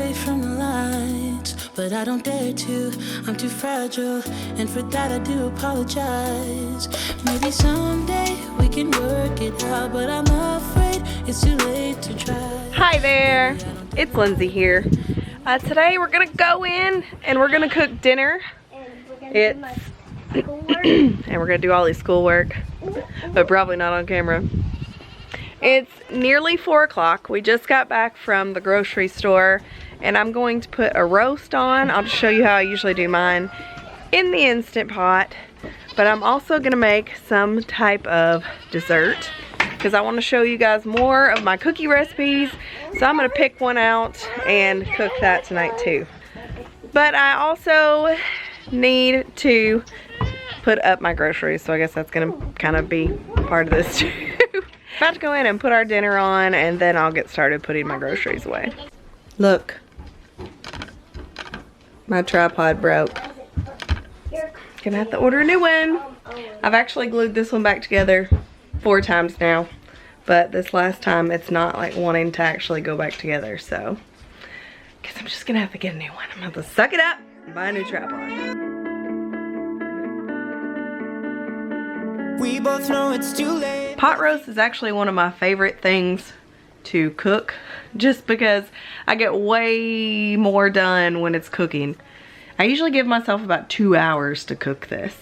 away from the lights, but I don't dare to. I'm too fragile, and for that I do apologize. Maybe someday we can work it out, but I'm afraid it's too late to try. Hi there, it's Lindsay here. Today we're gonna go in and we're gonna cook dinner. And we're gonna do all this schoolwork, but probably not on camera. It's nearly 4 o'clock. We just got back from the grocery store, and I'm going to put a roast on. I'll just show you how I usually do mine in the Instant Pot. But I'm also gonna make some type of dessert because I want to show you guys more of my cookie recipes. So I'm gonna pick one out and cook that tonight too. But I also need to put up my groceries, so I guess that's gonna kind of be part of this too. About to go in and put our dinner on, and then I'll get started putting my groceries away. Look, my tripod broke. Gonna have to order a new one. I've actually glued this one back together 4 times now, but this last time it's not like wanting to actually go back together, so guess I'm just gonna have to get a new one. I'm gonna have to suck it up and buy a new tripod. We both know it's too late. Pot roast is actually one of my favorite things to cook, just because I get way more done when it's cooking. I usually give myself about 2 hours to cook this.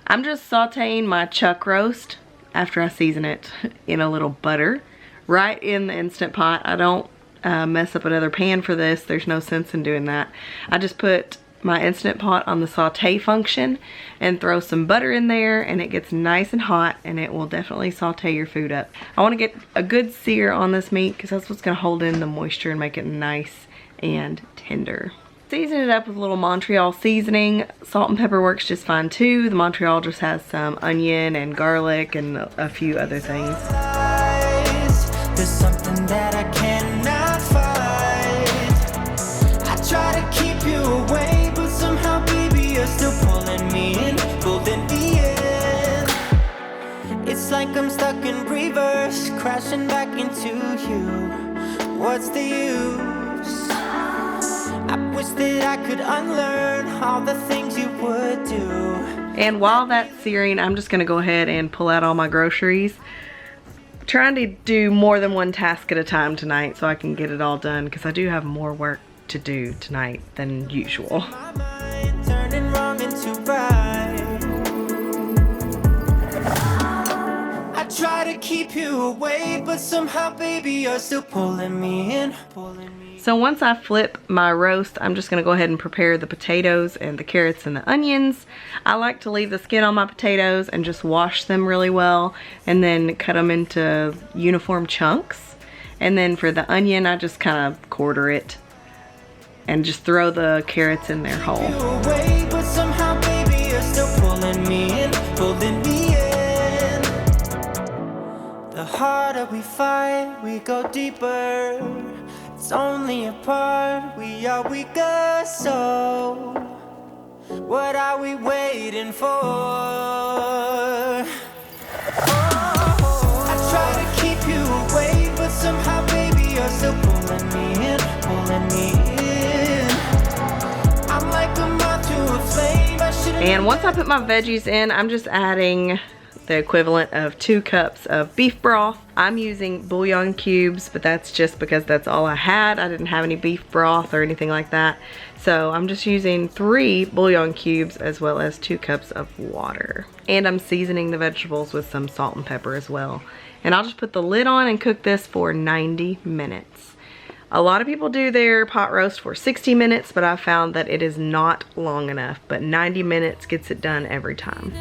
I'm just sauteing my chuck roast after I season it in a little butter right in the Instant Pot. I don't mess up another pan for this. There's no sense in doing that. I just put my Instant Pot on the saute function and throw some butter in there, and it gets nice and hot, and it will definitely saute your food up. I want to get a good sear on this meat because that's what's going to hold in the moisture and make it nice and tender. Season it up with a little Montreal seasoning. Salt and pepper works just fine too. The Montreal just has some onion and garlic and a few other things. There's something that I cannot fight. I try to keep you away, but somehow, baby, you're still pulling me in, pulling me in. It's like I'm stuck in reverse, crashing back into you. What's the use? I wish that I could unlearn all the things you would do. And while that's searing, I'm just gonna go ahead and pull out all my groceries. I'm trying to do more than one task at a time tonight so I can get it all done, because I do have more work to do tonight than usual. My mind turning wrong into right. I try to keep you away, but somehow, baby, you're still pulling me in, pulling me in. So once I flip my roast, I'm just gonna go ahead and prepare the potatoes and the carrots and the onions. I like to leave the skin on my potatoes and just wash them really well, and then cut them into uniform chunks. And then for the onion, I just kind of quarter it and just throw the carrots in there whole. Away, but somehow, baby, you're still pulling me in, pulling me in. The harder we fight, we go deeper. It's only a part, we are weaker, so what are we waiting for? I try to keep you away, but somehow, baby, you're still pulling me in, pulling me in. I'm like a moth to a flame. And once I put my veggies in, I'm just adding the equivalent of 2 cups of beef broth. I'm using bouillon cubes, but that's just because that's all I had. I didn't have any beef broth or anything like that. So I'm just using 3 bouillon cubes as well as 2 cups of water. And I'm seasoning the vegetables with some salt and pepper as well. And I'll just put the lid on and cook this for 90 minutes. A lot of people do their pot roast for 60 minutes, but I found that it is not long enough. But 90 minutes gets it done every time.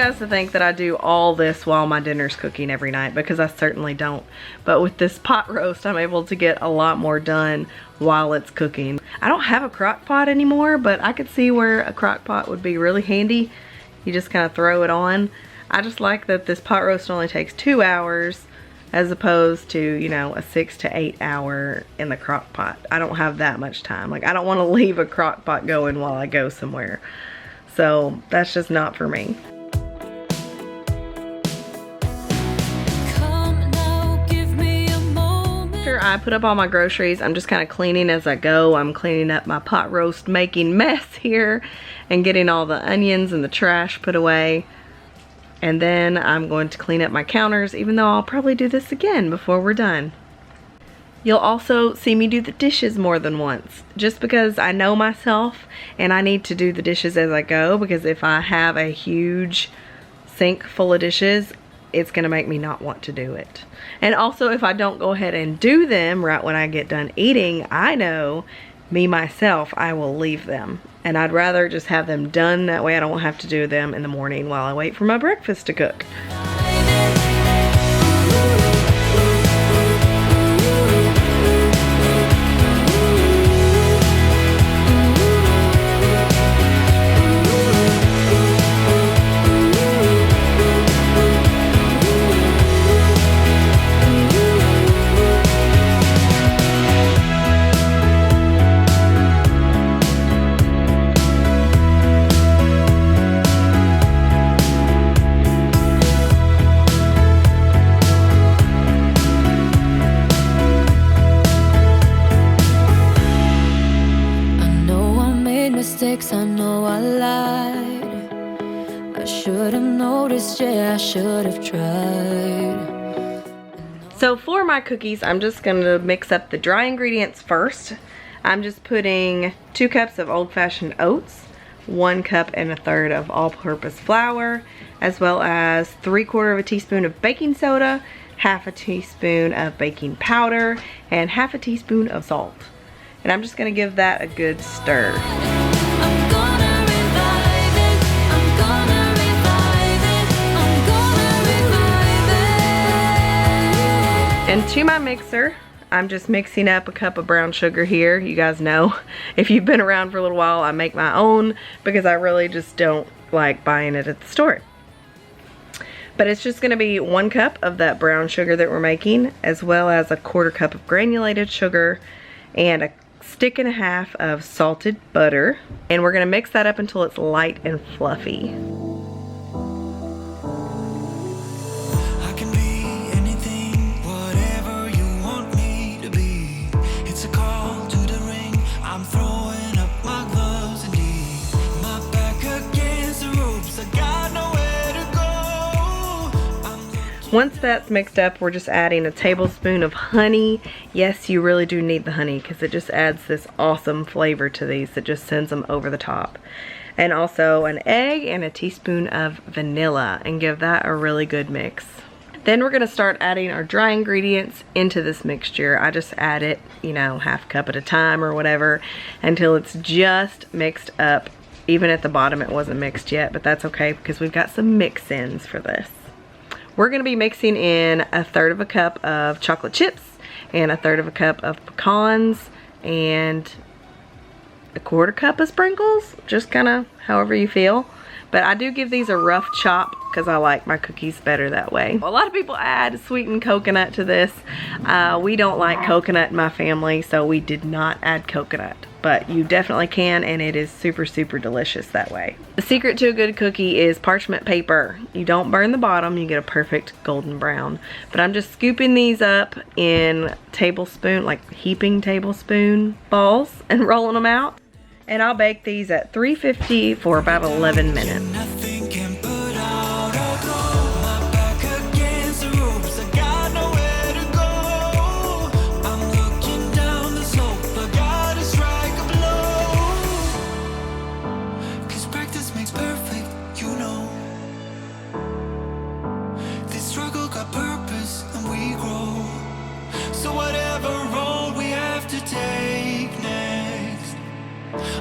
guys to think that I do all this while my dinner's cooking every night, because I certainly don't. But with this pot roast, I'm able to get a lot more done while it's cooking. I don't have a crock pot anymore, but I could see where a crock pot would be really handy. You just kind of throw it on. I just like that this pot roast only takes 2 hours as opposed to, you know, a 6 to 8 hour in the crock pot. I don't have that much time. Like, I don't want to leave a crock pot going while I go somewhere. So that's just not for me. After I put up all my groceries, I'm just kind of cleaning as I go. I'm cleaning up my pot roast making mess here and getting all the onions and the trash put away. And then I'm going to clean up my counters, even though I'll probably do this again before we're done. You'll also see me do the dishes more than once, just because I know myself and I need to do the dishes as I go, because if I have a huge sink full of dishes, it's gonna make me not want to do it. And also, if I don't go ahead and do them right when I get done eating, I know me myself, I will leave them. And I'd rather just have them done, that way I don't have to do them in the morning while I wait for my breakfast to cook. I know I lied. I should have noticed, yeah, I should have tried. So for my cookies, I'm just gonna mix up the dry ingredients first. I'm just putting 2 cups of old-fashioned oats, 1 cup and 1/3 of all-purpose flour, as well as 3/4 teaspoon of baking soda, 1/2 teaspoon of baking powder, and 1/2 teaspoon of salt. And I'm just gonna give that a good stir. And to my mixer, I'm just mixing up a cup of brown sugar here. You guys know, if you've been around for a little while, I make my own because I really just don't like buying it at the store. But it's just gonna be 1 cup of that brown sugar that we're making, as well as a 1/4 cup of granulated sugar and a 1.5 sticks of salted butter. And we're gonna mix that up until it's light and fluffy. Once that's mixed up, we're just adding a tablespoon of honey. Yes, you really do need the honey because it just adds this awesome flavor to these that just sends them over the top. And also an egg and a teaspoon of vanilla, and give that a really good mix. Then we're gonna start adding our dry ingredients into this mixture. I just add it, you know, 1/2 cup at a time or whatever, until it's just mixed up. Even at the bottom it wasn't mixed yet, but that's okay because we've got some mix-ins for this. We're gonna be mixing in 1/3 cup of chocolate chips and 1/3 cup of pecans and 1/4 cup of sprinkles, just kind of however you feel. But I do give these a rough chop because I like my cookies better that way. A lot of people add sweetened coconut to this. We don't like coconut in my family, so we did not add coconut. But you definitely can, and it is super, super delicious that way. The secret to a good cookie is parchment paper. You don't burn the bottom, you get a perfect golden brown. But I'm just scooping these up in tablespoon, like heaping tablespoon balls, and rolling them out. And I'll bake these at 350 for about 11 minutes.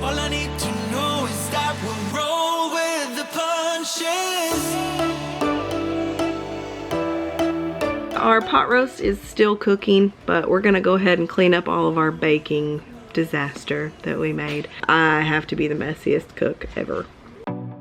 All I need to know is that we'll roll with the punches. our pot roast is still cooking, but we're gonna go ahead and clean up all of our baking disaster that we made. I have to be the messiest cook ever.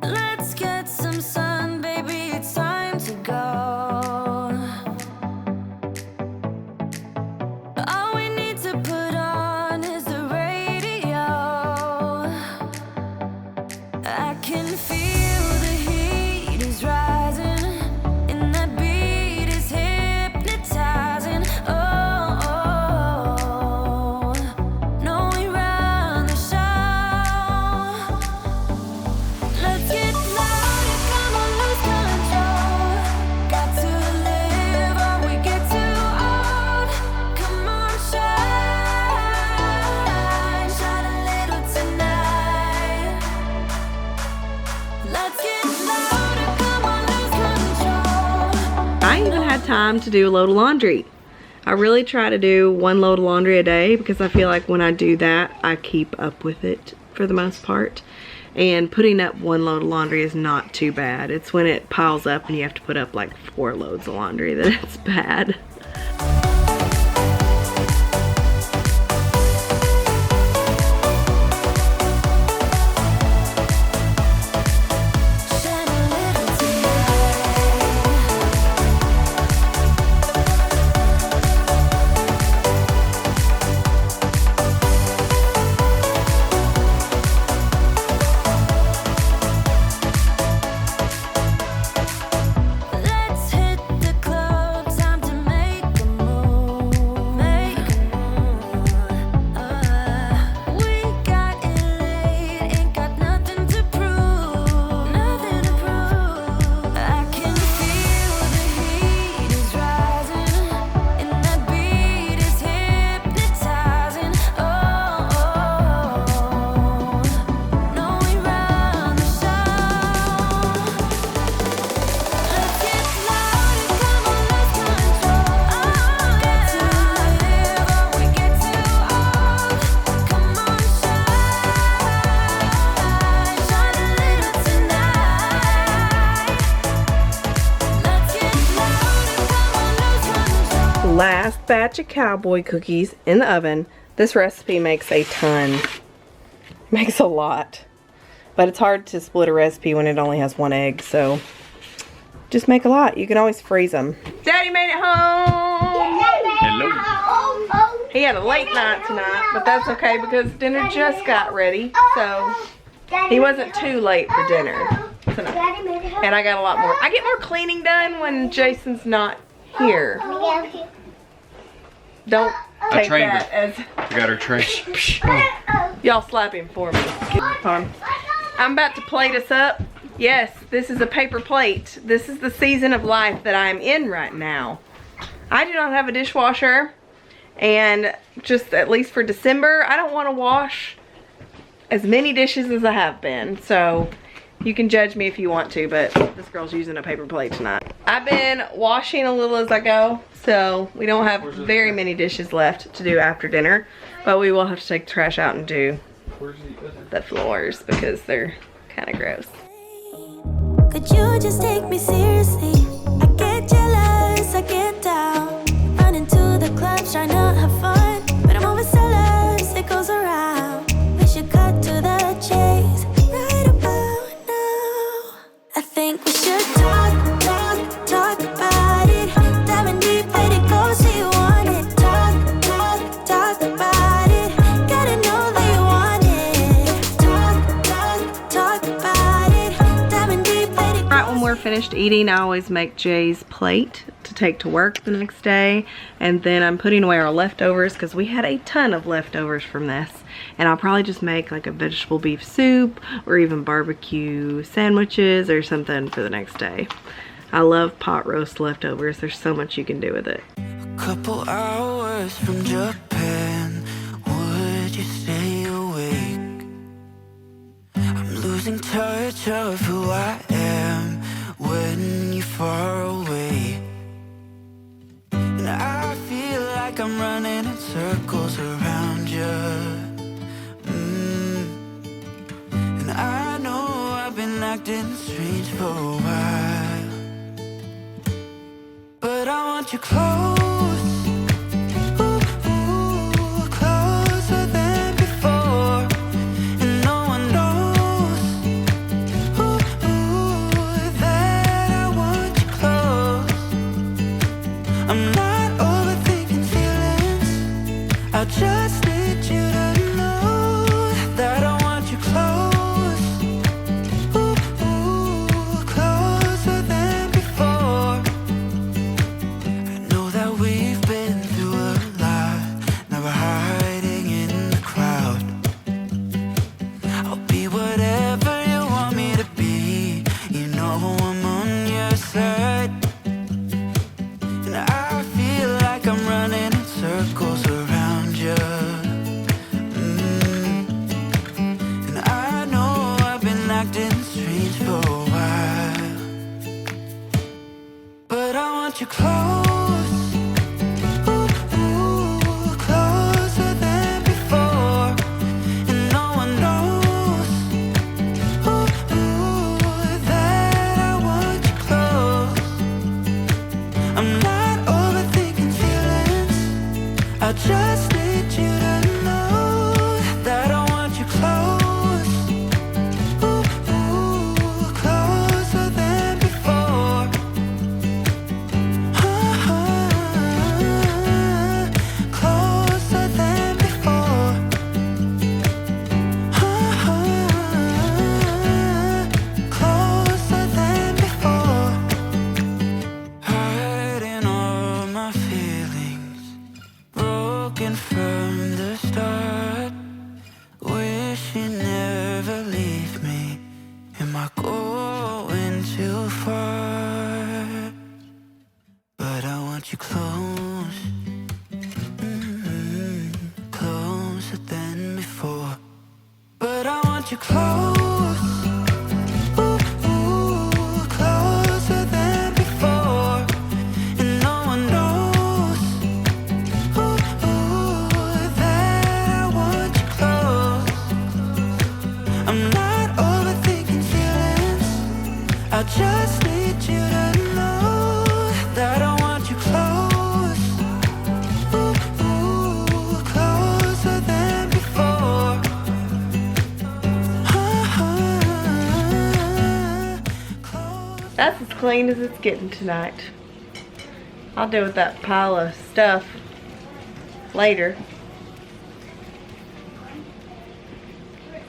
Let's get some sun, baby, it's time to go. All we need to put on is the radio. I can feel the heat is rising, and that beat is hypnotizing. Oh, no, we run the show. Let's get louder, come on, lose control. Got to live or we get too old. Come on, shine, shine a little tonight. Let's get louder, come on, lose control. I even had time to do a load of laundry. I really try to do 1 load of laundry a day because I feel like when I do that, I keep up with it for the most part. And putting up 1 load of laundry is not too bad. It's when it piles up and you have to put up like 4 loads of laundry that it's bad. Shine a little tonight. Let's hit the club, time to make a move, make a move. We got it late, ain't got nothing to prove, nothing to prove. I can feel the heat is rising, and that beat is hypnotizing. Oh, no, we run the show. Let's get louder, come on, lose control. Got to live or we get too old. Come on, shine, shine a little tonight. Let's get louder, come on, lose control. Last batch of Cowboy cookies in the oven. This recipe makes a ton. Makes a lot. But it's hard to split a recipe when it only has 1 egg, so just make a lot. You can always freeze them. Daddy made it home! Hello. He had a late night tonight, but that's okay because dinner just got ready, so he wasn't too late for dinner tonight. And I got a lot more. I get more cleaning done when Jason's not here. Don't take trained that as I got her tray. y'all slap him for me. I'm about to plate us up. Yes, this is a paper plate. This is the season of life that I'm in right now. I do not have a dishwasher, and just at least for December, I don't want to wash as many dishes as I have been. So you can judge me if you want to, but this girl's using a paper plate tonight. I've been washing a little as I go, so we don't have very many dishes left to do after dinner, but we will have to take the trash out and do the floors because they're kind of gross. Could you just take me seriously? I get jealous, I get down. Run into the clubs, trying to have fun, but I'm overzealous, it goes around. We should cut to the chase right about now. I think we should talk about it. Diving deep, let it go, so you want it. Talk about it. Gotta know that you want it. Talk about it. Diving deep, let it go. Right when we're finished eating, I always make Jay's plate to take to work the next day, and then I'm putting away our leftovers because we had a ton of leftovers from this, and I'll probably just make like a vegetable beef soup or even barbecue sandwiches or something for the next day. I love pot roast leftovers. There's so much you can do with it. Couple hours from Japan, would you stay awake? I'm losing touch of who I am when you're far away. And I feel like I'm running in circles around you. And I know I've been acting strange for a while, but I want want you close. Ooh, ooh, closer than before. And no one knows. Ooh, ooh, that I want you close. I'm not overthinking feelings. I just need you to know that I want you close. Ooh, ooh, closer than before. I know that we've been through a lot. Now we're hiding in the crowd. I'll be whatever you want me to be. You know I'm on your side. And I feel like I'm running in circles around you. And I know I've been acting strange for a while, but I want you close. Ooh, ooh, closer than before. And no one knows. Ooh, ooh, that I want you close. I'm not overthinking feelings. I just need you to know that I want you close. Ooh, ooh, closer than before. Closer than before. Closer than before. Hiding all my feelings, broken from the start. Wish you never leave me. Am I going too far? But I want you close, closer than before. But I want you close. Ooh, ooh, closer than before. And no one knows. Ooh, ooh, that I want you close. I'm not overthinking feelings. I just need you to know that I want you close. Ooh, ooh, closer than before. That's as clean as it's getting tonight. I'll deal with that pile of stuff later.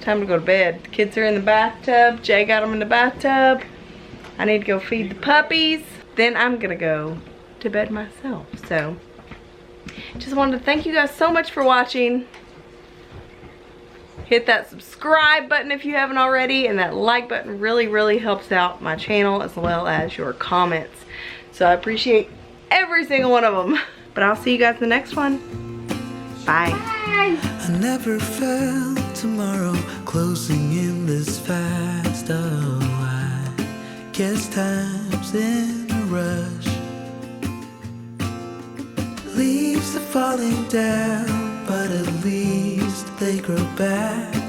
Time to go to bed. The kids are in the bathtub. Jay got them in the bathtub. I need to go feed the puppies. Then I'm gonna go to bed myself. So, just wanted to thank you guys so much for watching. Hit that subscribe button if you haven't already, and that like button really, really helps out my channel as well as your comments. So I appreciate every single one of them. But I'll see you guys in the next one. Bye. I never felt tomorrow closing in this fast. Oh, I guess time's in a rush. Leaves are falling down, but at least they grow back.